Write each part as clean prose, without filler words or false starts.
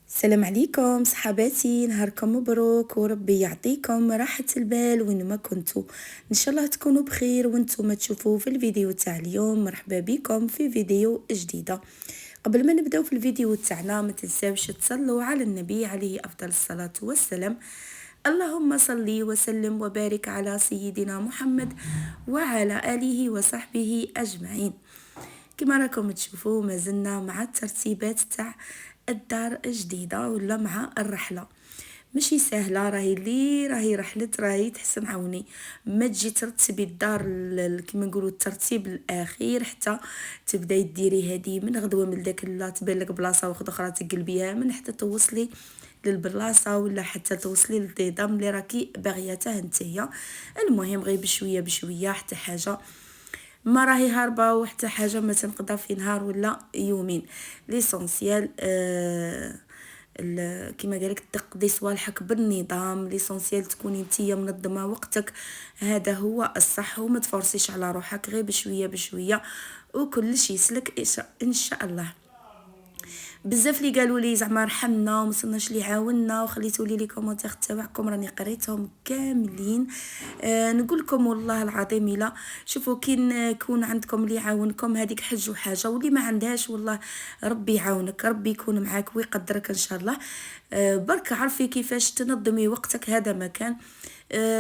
السلام عليكم صحباتي، نهاركم مبروك وربي يعطيكم راحة البال وين ما كنتوا. ان شاء الله تكونوا بخير وانتم ما تشوفوا في الفيديو تاع اليوم. مرحبا بكم في فيديو جديدة. قبل ما نبداو في الفيديو تاعنا ما تنساوش تصلوا على النبي عليه افضل الصلاة والسلام. اللهم صل وسلم وبارك على سيدنا محمد وعلى آله وصحبه أجمعين. كما راكم تشوفوا ما زلنا مع الترتيبات تاع الدار الجديدة ولا مع الرحلة. ماشي سهله، راهي رحله، راهي تحسن عوني. ما تجي ترتبي الدار كما نقولوا الترتيب الاخير حتى تبداي ديري هذه من غدوه من داك لا تبان لك بلاصه واحده اخرى تقلبيها من حتى توصلي للبلاصه ولا حتى توصلي للنظام اللي راكي باغياته نتيا. المهم غير بشويه بشويه حتى حاجه ما راهي هاربه وحتى حاجه ما تنقضى في نهار ولا يومين. ليسونسيال كما قالك تقضي صوالحك بالنظام. ليسونسيال تكوني نتيا منظمه وقتك، هذا هو الصح. وما تفرسيش على روحك، غير بشويه بشويه وكل شيء يسلك ان شاء الله. بزاف اللي قالوا لي زعما رحمنا وما صرناش اللي عاوننا وخليتوا لي كومونتير تاعكم، راني قريتهم كاملين. نقول لكم والله العظيم الا شوفوا كي يكون عندكم اللي يعاونكم هذيك حج وحاجه، واللي ما عندهاش والله ربي يعاونك، ربي يكون معاك ويقدرك ان شاء الله. برك عرفي كيفاش تنظمي وقتك، هذا مكان.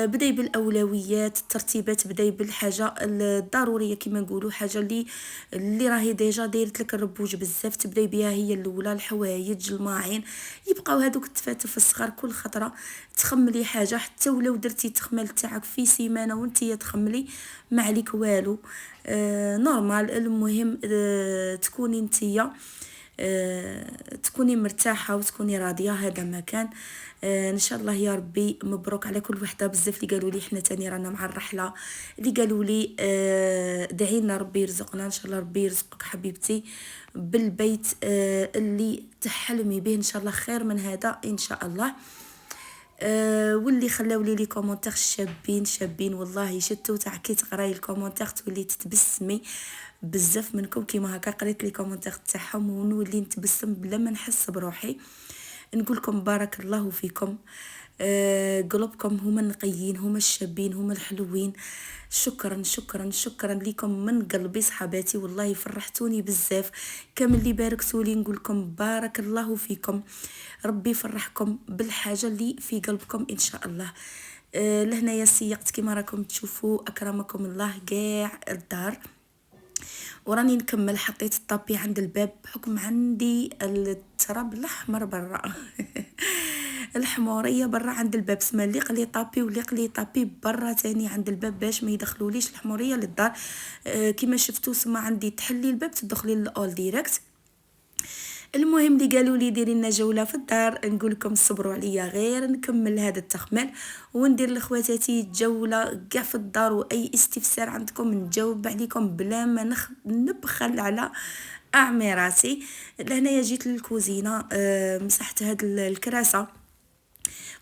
بداي بالاولويات، الترتيبات بداي بالحاجه الضروريه كما نقولوا، حاجه اللي راهي ديجا دايرت لك الربوج بزاف تبداي بها هي الاولى. الحوايج الماعين يبقاو هذوك التفاتف الصغار كل خطره تخملي حاجه، حتى ولو درتي التخمال تاعك في سيمانه وانتي تخملي ما عليك والو. نورمال. المهم تكوني نتيا تكوني مرتاحه وتكوني راضيه، هذا مكان. ان شاء الله يا ربي مبروك على كل وحده. بزاف اللي قالوا لي حنا تاني رانا مع الرحله، اللي قالوا لي دعي لنا ربي يرزقنا. ان شاء الله ربي يرزقك حبيبتي بالبيت اللي تحلمي به، ان شاء الله خير من هذا ان شاء الله. واللي خلاو لي كومونتير شابين شابين والله شتو تاع كي تقراي الكومونتير تولي تتبسمي. بزاف منكم كيما هكا قريت لي كومونتير تاعهم ونولي نتبسم بلا ما نحس بروحي. نقول لكم بارك الله فيكم. قلوبكم هما النقيين، هما الشابين، هما الحلوين. شكرا شكرا شكرا لكم من قلبي صحباتي، والله فرحتوني بزاف. كامل اللي باركتوا لي نقول لكم بارك الله فيكم، ربي يفرحكم بالحاجه اللي في قلبكم ان شاء الله. لهنايا سيقت كما راكم تشوفوا اكرمكم الله كاع الدار. وراني نكمل، حطيت الطابي عند الباب بحكم عندي التراب الاحمر برا الحموريه برا عند الباب، سما اللي قلي طابي واللي قلي طابي برا تاني عند الباب باش ما يدخلوليش الحموريه للدار. كما شفتوا سما عندي تحلي الباب تدخلي للاول ديريكت. المهم اللي قالوا لي ديري لنا جوله في الدار، نقول لكم صبروا عليا غير نكمل هذا التخمال وندير لخواتاتي جوله كاع في الدار، واي استفسار عندكم نجاوب عليكم بلا ما نبخل على اعميراتي. لهنايا جيت للكوزينه، مسحت هاد الكراسه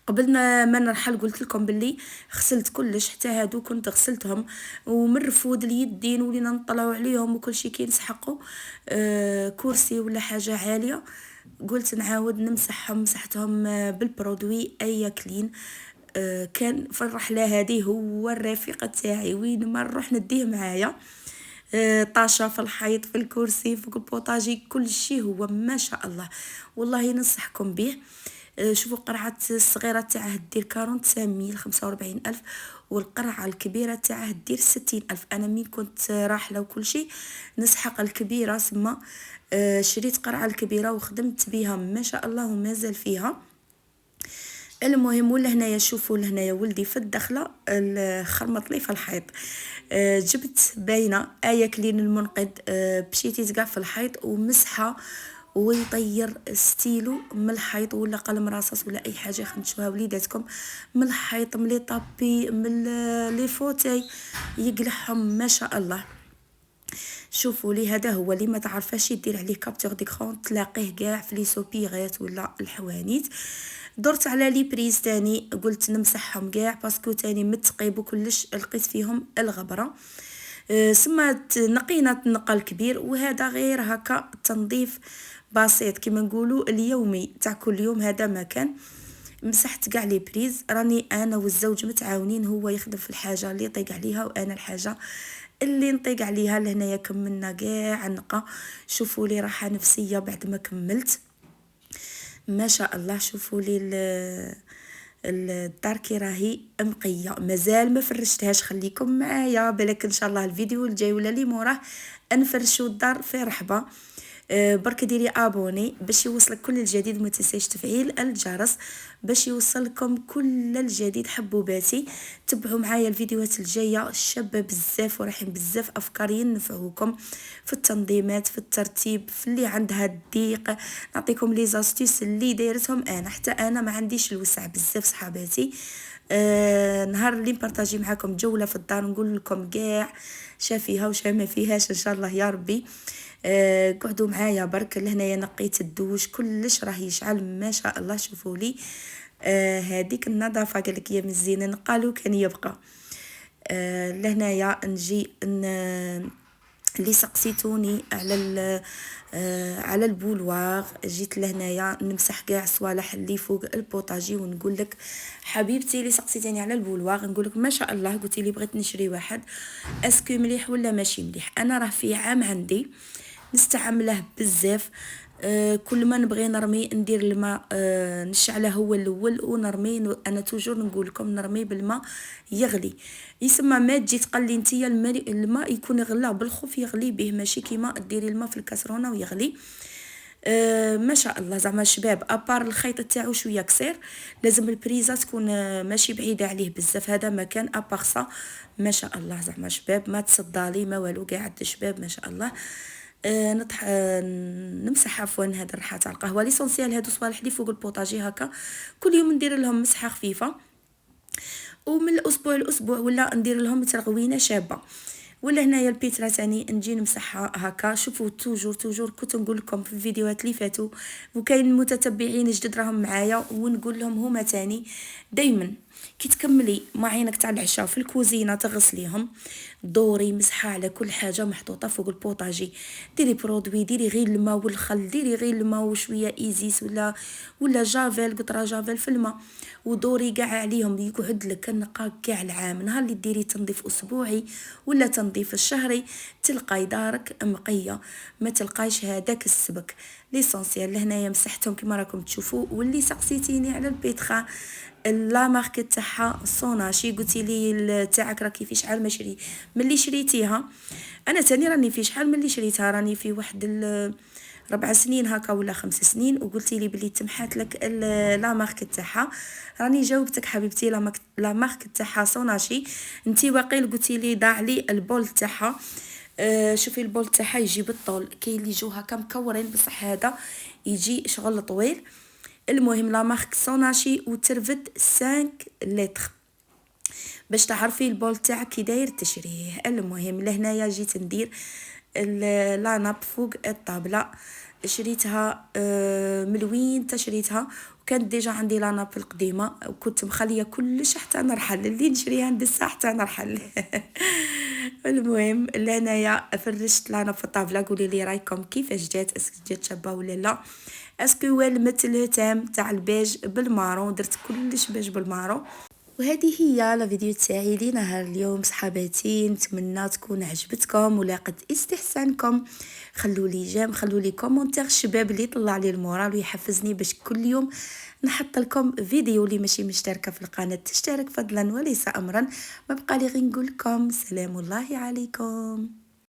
قبل ما نرحل. قلت لكم باللي غسلت كلش حتى هادو كنت غسلتهم، ومن رفود اليدين ولينا نطلعوا عليهم وكل شيء كي نسحقوا كرسي ولا حاجه عاليه قلت نعاود نمسحهم. مسحتهم بالبرودوي اي كلين. كان في الرحله هذه هو الرفيق تاعي، وين ما نروح نديه معايا. طاشة في الحيط في الكرسي في البوطاجي كل شيء هو ما شاء الله، والله ننصحكم به. شوفوا قرعة الصغيرة تاعه دير 45,000 45,000، والقرعة الكبيرة تاعه دير 60,000. أنا مين كنت راحلة وكل شيء نسحق الكبيرة، ثم شريت قرعة الكبيرة وخدمت بها ما شاء الله ومازال فيها. المهم ولا هنايا شوفوا لهنايا ولدي في الدخله خرمط لي في الحيط. جبت باينه ايه كلين المنقذ، مشيتي كاع في الحيط ومسحه ويطير ستيلو من الحيط ولا قلم رصاص ولا اي حاجه خنشوها وليداتكم من الحيط من لي طابي من لي فوتاي يقلعهم ما شاء الله. شوفوا لي هذا هو اللي ما تعرفاش يدير عليه كابتور ديكرون تلاقيه كاع في لي سوبيغات ولا الحوانيت. درت على لي بريز تاني قلت نمسحهم كاع باسكو تاني متقيب وكلش لقيت فيهم الغبره. سما نقينا النقا الكبير، وهذا غير هكا تنظيف بسيط كما نقولوا اليومي تاع كل يوم. هذا ما كان مسحت كاع لي بريز، راني انا والزوج متعاونين، هو يخدم في الحاجه اللي يطيق عليها وانا الحاجه اللي نطيق عليها. لهنايا كملنا كاع النقا. شوفوا لي راحه نفسيه بعد ما كملت ما شاء الله. شوفوا لي الدار كي راهي مقيه، مازال ما فرشتهاش، خليكم معايا بالك ان شاء الله الفيديو الجاي ولا اللي موراه نفرشوا الدار في رحبه. برك ديري ابوني باش يوصلك كل الجديد، ما تنسيش تفعيل الجرس باش يوصلكم كل الجديد. حبوباتي تبعوا معايا الفيديوهات الجايه شابه بزاف ورايحين بزاف افكار ينفعوكم في التنظيمات، في الترتيب، في اللي عندها الضيق نعطيكم لي زاستيس اللي دايرتهم انا، حتى انا ما عنديش الوسع بزاف صحاباتي. نهار اللي نبارطاجي معاكم جوله في الدار نقول لكم كاع شافيها وشا ما فيهاش ان شاء الله يا ربي. قعدوا معايا برك. لهنايا نقيت الدوش كلش راه يشعل ما شاء الله. شوفوا لي هذيك النظافه قالك يا مزيان قالوا كان يبقى. لهنايا نجي اللي سقسيتوني على على البولواغ، جيت لهنايا نمسح كاع صوالح اللي فوق البوطاجي ونقول لك حبيبتي اللي سقسيتيني على البولواغ نقول لك ما شاء الله. قلتي لي بغيت نشري واحد اسكو مليح ولا ماشي مليح. انا راه في عام عندي نستعمله بزاف. كل ما نبغي نرمي ندير الماء نشعله هو الاول ونرمي. انا توجور نقول لكم نرمي بالماء يغلي، يسمى ما تجي تقلي نتيا الماء يكون يغلى بالخوف يغلي به، ماشي كيما ديري الماء في الكاسرونه ويغلي. ما شاء الله زعما شباب. ابار الخيط تاعو شويه قصير، لازم البريزه تكون ماشي بعيده عليه بزاف. هذا مكان ابار صا ما شاء الله زعما شباب ما تصدالي ما والو كاع عند الشباب ما شاء الله. نمسح عفوا هاد الريحه تاع القهوه ليسونسيال. هادو صوالح لي فوق البوطاجي هكا كل يوم ندير لهم مسحه خفيفه، ومن الاسبوع لاسبوع ولا ندير لهم ترغوينه شابه. ولا هنايا البيترا تاني نجي نمسحها هكا. شوفوا توجور كنت نقول لكم في الفيديوهات اللي فاتوا وكاين متتبعين جدد راهم معايا ونقول لهم هما تاني دائما كي تكملي معينك تاع العشاء في الكوزينه تغسليهم دوري مسحه على كل حاجه محطوطه فوق البوطاجي. ديري برودوي، ديري غير الماء والخل، ديري غير الماء وشويه ايزيس ولا جافيل قطره جافيل في الماء ودوري كاع عليهم يقعد لك النقا كاع العام. نهار اللي ديري تنظيف اسبوعي ولا تنظيف الشهري تلقاي دارك مقيه ما تلقايش هذاك السبك. ليسونسيال لهنايا مسحتهم كما راكم تشوفوا. واللي سقسيتيني على البيتخا لا مارك تاعها سوناشي قلتي لي تاعك راكي في شحال ما شري ملي شريتيها. انا تاني راني في شحال ملي شريتها راني في واحد 4 سنين هكا ولا 5 سنين، وقلتي لي بلي تمحات لك لا مارك تاعها. راني جاوبتك حبيبتي لا مارك تاعها سوناشي. انتي واقيل قلتي لي ضاع لي البول تاعها. شوفي البول تاعها يجي بالطول، كاين اللي يجوا هكا مكورين بصح هذا يجي شغل طويل. المهم لا مارك سوناشي وترفد 5 لتر باش تعرفي البول تاعك كي داير تشريه. المهم لهنايا جيت ندير لا ناب فوق الطابله. شريتها من وين تشريتها وكانت ديجا عندي لا ناب القديمه وكنت مخليه كلش حتى نرحل اللي نشريها ندسها حتى نرحل. المهم لهنايا فرشت لا ناب في الطابله. قولي لي رايكم كيفاش جات، اسكو جات شابه ولا لا، اسكو والمت الهتام تاع البيج بالمارون، درت كلش بيج بالمارون. وهذه هي لا فيديو تاعي لنهار اليوم صحاباتي. نتمنى تكون عجبتكم ولاقت استحسانكم. خلوا لي جيم، خلوا لي كومونتير الشباب اللي طلع لي المورال ويحفزني باش كل يوم نحط لكم فيديو. اللي ماشي مشتركه في القناه تشترك فضلا وليس امرا. ما بقى لي غير نقول لكم سلام الله عليكم.